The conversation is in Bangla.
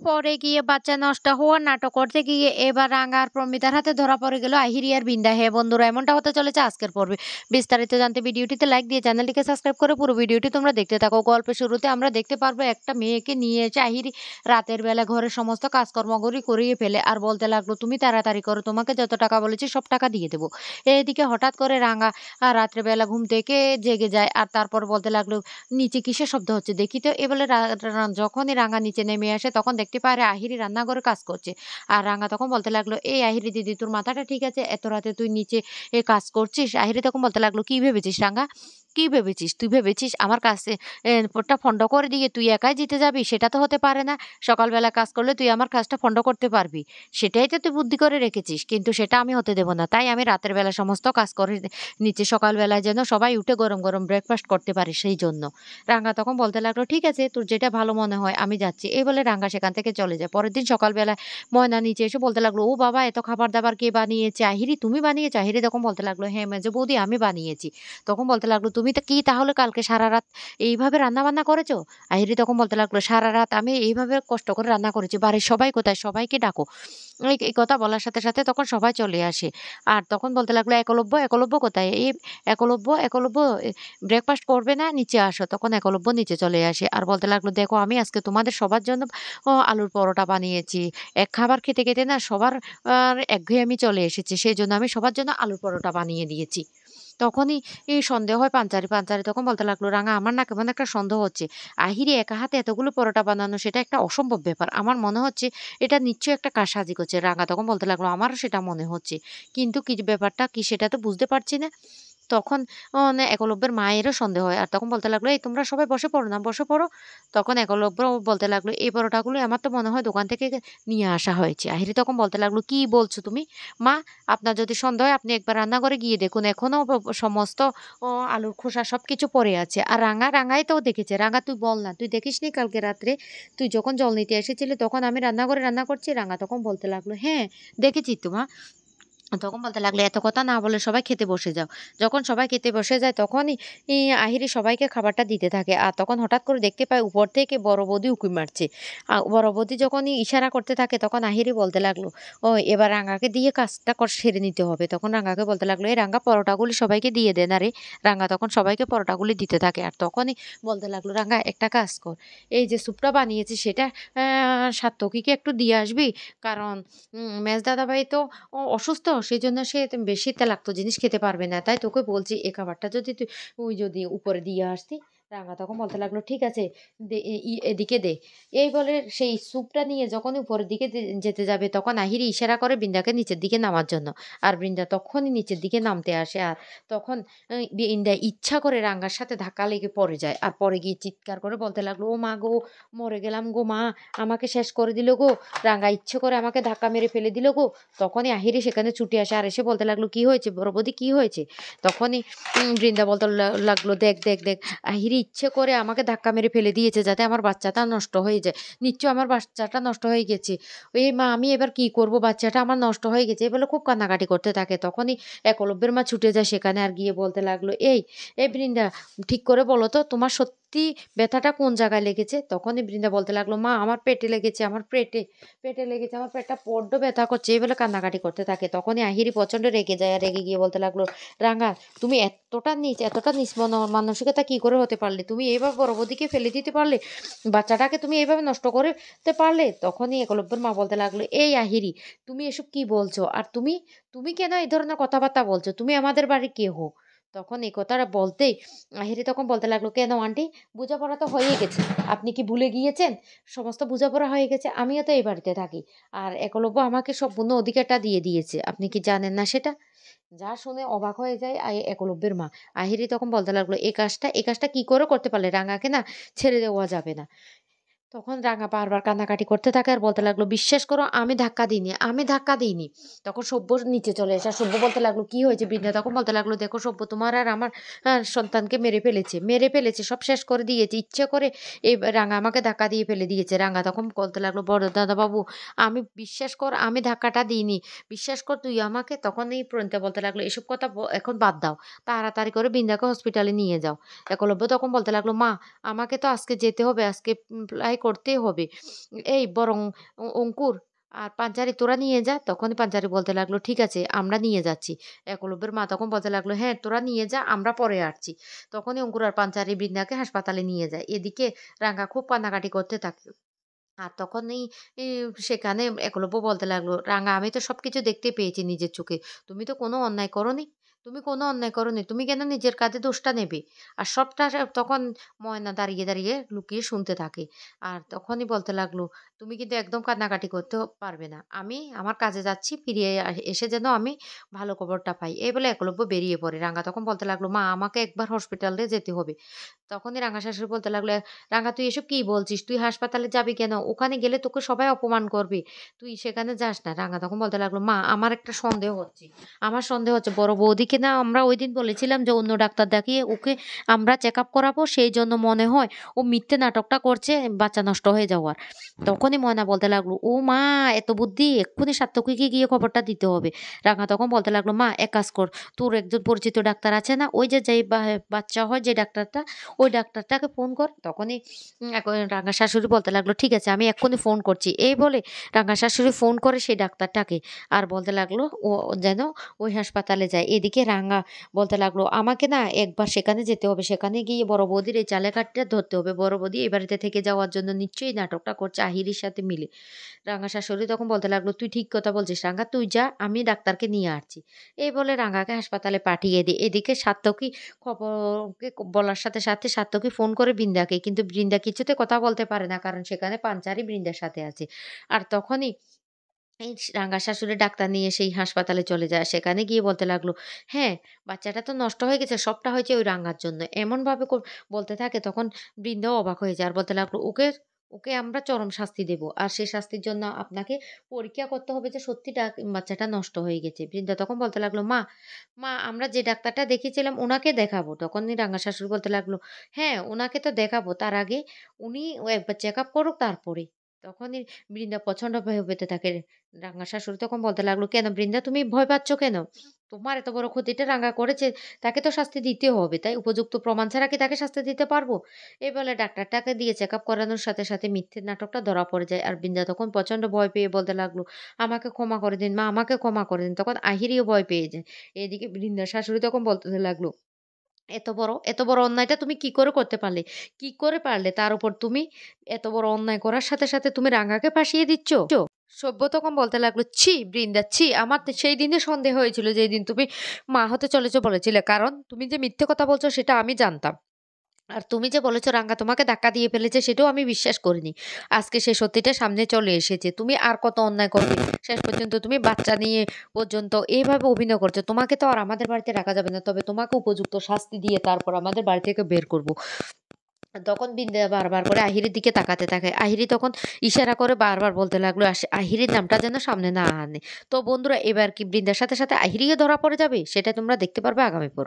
পরে গিয়ে বাচ্চা নষ্ট হওয়ার নাটক করতে গিয়ে এবার রাঙা আর প্রমিতার হাতে ধরা পড়ে গেল আহিরি আর বিন্দা। হ্যাঁ বন্ধুরা, এমনটা হতে চলেছে আজকের পর্বে। বিস্তারিত জানতে ভিডিওটিতে লাইক দিয়ে চ্যানেলটিকে সাবস্ক্রাইব করে পুরো ভিডিওটি তোমরা দেখতে থাকো। গল্পের শুরুতে আমরা দেখতে পারবো একটা মেয়েকে নিয়ে এসে আহিরি রাতের বেলা ঘরের সমস্ত কাজকর্মগুলি করিয়ে ফেলে আর বলতে লাগলো, তুমি তাড়াতাড়ি করো, তোমাকে যত টাকা বলেছি সব টাকা দিয়ে দেবো। এদিকে হঠাৎ করে রাঙা রাত্রেবেলা ঘুম থেকে জেগে যায় আর তারপর বলতে লাগলো, নিচে কিসের শব্দ হচ্ছে দেখি তো। এ বলে যখনই রাঙা নিচে নেমে আসে তখন দেখতে পায় আহিরি রান্নাঘরে কাজ করছে। আর রাঙা তখন বলতে লাগলো, এই আহিরি দিদি, তোর মাথাটা ঠিক আছে? এত রাতে তুই নিচে কাজ করছিস? আহিরি তখন বলতে লাগলো, কি ভেবেছিস রাঙা? কি ভেবেছিস? তুই ভেবেছিস আমার কাছে পোটটা ফন্ড করে দিয়ে তুই একাই জিতে যাবি? সেটা তো হতে পারে না। সকালবেলা কাজ করলে তুই আমার কাজটা ফন্ড করতে পারবি, সেটাই তো তুই বুদ্ধি করে রেখেছিস। কিন্তু সেটা আমি হতে দেবো না, তাই আমি রাতের বেলা সমস্ত কাজ করে নিচে, সকালবেলায় যেন সবাই উঠে গরম গরম ব্রেকফাস্ট করতে পারে সেই জন্য। রাঙা তখন বলতে লাগলো, ঠিক আছে, তোর যেটা ভালো মনে হয়, আমি যাচ্ছি। এই বলে রাঙা সেখান থেকে চলে যায়। পরের দিন সকালবেলায় ময়না নিচে এসে বলতে লাগলো, ও বাবা, এত খাবার দাবার কে বানিয়েছে? আহিরি, তুমি বানিয়েছো? আহিরি তখন বলতে লাগলো, হ্যাঁ মেজো বৌদি, আমি বানিয়েছি। তখন বলতে লাগলো, তুমি তো কি তাহলে কালকে সারা রাত এইভাবে রান্না বান্না করেছো? আহিরি তখন বলতে লাগলো, সারা রাত আমি এইভাবে কষ্ট করে রান্না করেছি। বাড়ির সবাই কোথায়? সবাইকে ডাকো। এই কথা বলার সাথে সাথে তখন সবাই চলে আসে। আর তখন বলতে লাগলো, একলব্য, একলব্য কোথায়? এই একলব্য, একলব্য, ব্রেকফাস্ট করবে না? নিচে আসো। তখন একলব্য নিচে চলে আসে আর বলতে লাগলো, দেখো আমি আজকে তোমাদের সবার জন্য আলুর পরোটা বানিয়েছি। এক খাবার খেতে খেতে না সবার একঘেয়েমি চলে এসেছে, সেই জন্য আমি সবার জন্য আলুর পরোটা বানিয়ে দিয়েছি। তখনই এই সন্দেহ হয় পাঞ্চারি। পাঞ্চারি তখন বলতে লাগলো, রাঙা, আমার না কেমন একটা সন্দেহ হচ্ছে। আহিরি একা হাতে এতগুলো পরোটা বানানো, সেটা একটা অসম্ভব ব্যাপার। আমার মনে হচ্ছে এটা নিশ্চয়ই একটা কারসাজি করছে। রাঙা তখন বলতে লাগলো, আমারও সেটা মনে হচ্ছে, কিন্তু কি ব্যাপারটা কি সেটা তো বুঝতে পারছি না। তখন না একলব্যের মায়েরও সন্দেহ হয়। আর তখন বলতে লাগলো, এই তোমরা সবাই বসে পড়ো না, বসে পড়ো। তখন একলব্য বলতে লাগলো, এই পরোটাগুলো আমার তো মনে হয় দোকান থেকে নিয়ে আসা হয়েছে। আহিরি তখন বলতে লাগলো, কি বলছো তুমি? মা, আপনার যদি সন্দেহ হয় আপনি একবার রান্নাঘরে গিয়ে দেখুন, এখনো সমস্ত আলুর খোসা সবকিছু পড়ে আছে। আর রাঙাই তো দেখেছে। রাঙা, তুই বল না, তুই দেখিসনি কালকে রাত্রে তুই যখন জল নিতে এসেছিলি তখন আমি রান্নাঘরে রান্না করছি? রাঙা তখন বলতে লাগলো, হ্যাঁ দেখেছি তো মা। তখন বলতে লাগলো, এত কথা না বলে সবাই খেতে বসে যাও। যখন সবাই খেতে বসে যায় তখনই আহিরি সবাইকে খাবারটা দিতে থাকে। আর তখন হঠাৎ করে দেখতে পায় উপর থেকে বড় বৌদি উঁকি মারছে। বড় বৌদি যখনই ইশারা করতে থাকে তখন আহিরি বলতে লাগলো, ও এবার রাঙাকে দিয়ে কাজটা সেরে নিতে হবে। তখন রাঙাকে বলতে লাগলো, এই রাঙা, পরোটাগুলি সবাইকে দিয়ে দে না রে। রাঙা তখন সবাইকে পরোটাগুলি দিতে থাকে। আর তখনই বলতে লাগলো, রাঙা একটা কাজ কর, এই যে স্যুপটা বানিয়েছি সেটা সাত্তকীকে একটু দিয়ে আসবি। কারণ মেজ দাদাভাই তো অসুস্থ, সেজন্য সে বেশি তেলাক্ত জিনিস খেতে পারবে না। তাই তোকে বলছি, এ খাবারটা যদি তুই যদি উপরে দিয়ে আসতি। রাঙা তখন বলতে লাগলো, ঠিক আছে, দে, এদিকে দে। এই বলে সেই স্যুপটা নিয়ে যখন উপরের দিকে যেতে যাবে তখন আহিরি ইশারা করে বৃন্দাকে নিচের দিকে নামার জন্য। আর বৃন্দা তখনই নিচের দিকে নামতে আসে। আর তখন বৃন্দা ইচ্ছা করে রাঙার সাথে ধাক্কা লেগে পড়ে যায়। আর পরে গিয়ে চিৎকার করে বলতে লাগলো, ও মা গো, মরে গেলাম গো মা, আমাকে শেষ করে দিল গো। রাঙা ইচ্ছে করে আমাকে ধাক্কা মেরে ফেলে দিল গো। তখনই আহিরি সেখানে ছুটে আসে আর এসে বলতে লাগলো, কি হয়েছে বড় বৌদি, কি হয়েছে? তখনই বৃন্দা বলতে লাগলো, দেখ দেখ দেখ, আহিরি ইচ্ছে করে আমাকে ধাক্কা মেরে ফেলে দিয়েছে যাতে আমার বাচ্চাটা নষ্ট হয়ে যায়। নিশ্চয় আমার বাচ্চাটা নষ্ট হয়ে গেছে। এই মা, আমি এবার কি করব, বাচ্চাটা আমার নষ্ট হয়ে গেছে। এই বলে খুব কান্নাকাটি করতে থাকে। তখনই একলব্যের মা ছুটে যায় সেখানে আর গিয়ে বলতে লাগলো, এই বৃন্দা, ঠিক করে বলো তো তোমার সত্যি ব্যথাটা কোন জায়গায় লেগেছে? তখনই বৃন্দা বলতে লাগলো, মা আমার পেটে লেগেছে, আমার পেটে লেগেছে, আমার পেটটা বড্ড ব্যথা করছে। এই বলে কান্নাকাটি করতে থাকে। তখনই আহিরি প্রচন্ড রেগে যায় আর রেগে গিয়ে বলতে লাগলো, রাঙা, তুমি এতটা নিচ মানসিকতা কি করে হতে পারলে? তুমি এইভাবে বড় বৌদিকে ফেলে দিতে পারলে? বাচ্চাটাকে তুমি এইভাবে নষ্ট করতে পারলে? তখনই একলব্যের মা বলতে লাগলো, এই আহিরি, তুমি এসব কি বলছো? আর তুমি তুমি কেন এই ধরনের কথাবার্তা বলছো? তুমি আমাদের বাড়ির কে হো? তখন এই কথাটা বলতেই আহিরি তখন বলতে লাগলো, কেন আন্টি, বোঝাপড়া তো হয়েই গেছে, আপনি কি ভুলে গিয়েছেন? সমস্ত বোঝাপড়া হয়ে গেছে, আমিও তো এই বাড়িতে থাকি। আর একলব্য আমাকে সম্পূর্ণ অধিকারটা দিয়ে দিয়েছে, আপনি কি জানেন না সেটা? যা শুনে অবাক হয়ে যায় একলব্যের মা। আহিরি তখন বলতে লাগলো, এই কাজটা কি করে করতে পারলে? রাঙাকে না ছেড়ে দেওয়া যাবে না। তখন রাঙা বারবার কান্নাকাটি করতে থাকে আর বলতে লাগলো, বিশ্বাস করো আমি ধাক্কা দিইনি, আমি ধাক্কা দিইনি। তখন সভ্য নিচে চলে এসে আর সভ্য বলতে লাগলো, কি হয়েছে বৃন্দা? তখন বলতে লাগলো, দেখো সভ্য, তোমার আর আমার সন্তানকে মেরে ফেলেছে, সব শেষ করে দিয়েছে ইচ্ছে করে। এই রাঙা আমাকে ধাক্কা দিয়ে ফেলে দিয়েছে। রাঙা তখন বলতে লাগলো, বড় দাদা বাবু, আমি বিশ্বাস কর, আমি ধাক্কাটা দিইনি, বিশ্বাস কর তুই আমাকে। তখন এই প্রণীতা বলতে লাগলো, এসব কথা এখন বাদ দাও, তাড়াতাড়ি করে বৃন্দাকে হসপিটালে নিয়ে যাও। একলব্য তখন বলতে লাগলো, মা আমাকে তো আজকে যেতে হবে, আজকে প্রায় করতেই হবে। এই বরং অঙ্কুর আর পাঞ্চারি তোরা নিয়ে যা। তখনই পাঞ্চারি বলতে লাগলো, "ঠিক আছে আমরা নিয়ে যাচ্ছি।" একলব্যের মা তখন বলতে লাগলো, "হ্যাঁ, তোরা নিয়ে যা আমরা পরে আসছি।" তখনই অঙ্কুর আর পাঞ্চারি বৃন্দাকে হাসপাতালে নিয়ে যায়। এদিকে রাঙা খুব কান্নাকাটি করতে থাকে। আর তখনই ই সেখানে একলব্য বলতে লাগলো, "রাঙা আমি তো সবকিছু দেখতে পেয়েছি নিজের চোখে। তুমি তো কোনো অন্যায় করোনি। তুমি কোনো অন্যায় করোনি। তুমি কেন নিজের কাঁধে দোষটা নেবে?" আর সবটা তখন ময়না দাঁড়িয়ে, দাঁড়িয়ে লুকিয়ে শুনতে থাকে। আর তখনই বলতে লাগলো, "তুমি কিন্তু একদম কান্নাকাটি করতে পারবে না। আমি আমার কাজে যাচ্ছি। ফিরে এসে যেন আমি ভালো খবরটা পাই।" এই বলে একলব্য বেরিয়ে পড়ে। রাঙা তখন বলতে লাগলো, "মা আমাকে একবার হসপিটালে যেতে হবে।" তখনই রাঙা শাশুড়ি বলতে লাগলো, "রাঙা তুই এসব কি বলছিস? তুই হাসপাতালে যাবি কেন? ওখানে গেলে তোকে সবাই অপমান করবে। তুই সেখানে যাস না।" রাঙা তখন বলতে লাগলো, "মা আমার একটা সন্দেহ হচ্ছে। আমার সন্দেহ হচ্ছে বড় বৌদিকে না আমরা ঐদিন বলেছিলাম যে অন্য ডাক্তার দেখিয়ে ওকে আমরা চেকআপ করাবো। সেইজন্য মনে হয় ও মিথ্যে নাটকটা করছে বাচ্চা নষ্ট হয়ে যাওয়ার।" তখনই ময়না বলতে লাগলো, "ও মা এত বুদ্ধি! এক্ষুনি সাত্তকীকে গিয়ে খবরটা দিতে হবে।" রাঙা তখন বলতে লাগলো, "মা এক কাজ কর। তোর একজন পরিচিত ডাক্তার আছে না? ওই যে যেই বাচ্চা হয় যে ডাক্তারটা ওই ডাক্তারটাকে ফোন কর।" তখনই রাঙা শাশুড়ি বলতে লাগলো, "ঠিক আছে আমি এক্ষুনি ফোন করছি।" এই বলে রাঙা শাশুড়ি ফোন করে সেই ডাক্তারটাকে। আর বলতে লাগলো ও যেন ওই হাসপাতালে যায়। এদিকে রাঙা বলতে লাগলো, "আমাকে না একবার সেখানে যেতে হবে। সেখানে গিয়ে বড় বৌদির এই চালের কাঠিটা ধরতে হবে। বড় বৌদি এই বাড়িতে থেকে যাওয়ার জন্য নিশ্চয়ই নাটকটা করছে আহিরির সাথে মিলে।" রাঙা শাশুড়ি তখন বলতে লাগলো, "তুই ঠিক কথা বলছিস রাঙা, তুই যা আমি ডাক্তারকে নিয়ে আসছি।" এই বলে রাঙাকে হাসপাতালে পাঠিয়ে দেয়। এদিকে সাত্তকী খবরকে বলার সাথে, সাথে সাত্তকী ফোন করে বৃন্দাকে। কিন্তু বৃন্দা কিছুতে কথা বলতে পারে না। কারণ সেখানে পাঞ্চারি বৃন্দার সাথে আছে। আর তখনই এই রাঙা শাশুড়ি ডাক্তার নিয়ে সেই হাসপাতালে চলে যায়। সেখানে গিয়ে বলতে লাগলো, "হ্যাঁ, বাচ্চাটা তো নষ্ট হয়ে গেছে। সবটা হয়েছে ওই রাঙার জন্য।" এমনভাবে বলতে থাকে তখন বৃন্দাও অবাক হয়ে যায়। আর বলতে লাগলো, "ওকে ওকে আমরা চরম শাস্তি দেব। আর সেই শাস্তির জন্য আপনাকে পরীক্ষা করতে হবে যে সত্যি বাচ্চাটা নষ্ট হয়ে গেছে।" বৃন্দা তখন বলতে লাগলো, মা আমরা যে ডাক্তারটা দেখিয়েছিলাম উনাকে দেখাবো।" তখনই রাঙা শাশুড়ি বলতে লাগলো, "হ্যাঁ, উনাকে তো দেখাবো। তার আগে উনি একবার চেকআপ করুক তারপরে।" তখনই বৃন্দা প্রচন্ড ভয় পেতে থাকে। রাঙা শাশুড়ি তখন বলতে লাগলো, "কেন বৃন্দা তুমি ভয় পাচ্ছ কেন? তোমার এত বড় ক্ষতিটা রাঙা করেছে, তাকে তো শাস্তি দিতে হবে, তাই উপযুক্ত প্রমাণ ছাড়া কি তাকে শাস্তি দিতে পারবো?" এই বলে ডাক্তারটাকে দিয়ে চেকআপ করানোর সাথে, সাথে মিথ্যের নাটকটা ধরা পড়ে যায়। আর বৃন্দা তখন প্রচন্ড ভয় পেয়ে বলতে লাগলো, "আমাকে ক্ষমা করে দিন মা, আমাকে ক্ষমা করে দিন।" তখন আহিরিও ভয় পেয়ে যায়। এদিকে বৃন্দার শাশুড়ি তখন বলতে লাগলো, এত বড় অন্যায়টা তুমি কি করে করতে পারলে? কি করে পারলে? তার উপর তুমি এত বড় অন্যায় করার সাথে, সাথে তুমি রাঙাকে ফাঁসিয়ে দিচ্ছ? সভ্য তখন বলতে লাগলো, "ছি বৃন্দা ছি! আমার তো সেই দিনে সন্দেহ হয়েছিল যেদিন তুমি মা হতে চলেছ বলেছিলে। কারণ তুমি যে মিথ্যে কথা বলছো সেটা আমি জানতাম। আর তুমি যে বলেছ রাঙ্গা তোমাকে ধাক্কা দিয়ে ফেলেছে সেটাও আমি বিশ্বাস করিনি। আজকে সে সত্যিটা সামনে চলে এসেছে। তুমি আর কত অন্যায় করবে? শেষ পর্যন্ত তুমি বাচ্চা নিয়ে পর্যন্ত এইভাবে অভিনয় করছো। তোমাকে তো আর আমাদের বাড়িতে রাখা যাবে না। তবে তোমাকে উপযুক্ত শাস্তি দিয়ে তারপর আমাদের বাড়ি থেকে বের করব।" তখন বিন্দা বারবার করে আহিরির দিকে তাকাতে থাকে। আহিরি তখন ইশারা করে বারবার বলতে লাগলো আহিরির নামটা যেন সামনে না আনে। তো বন্ধুরা এবার কি বৃন্দার সাথে, সাথে আহিরিও ধরা পড়ে যাবে? সেটা তোমরা দেখতে পারবে আগামী পর্বে।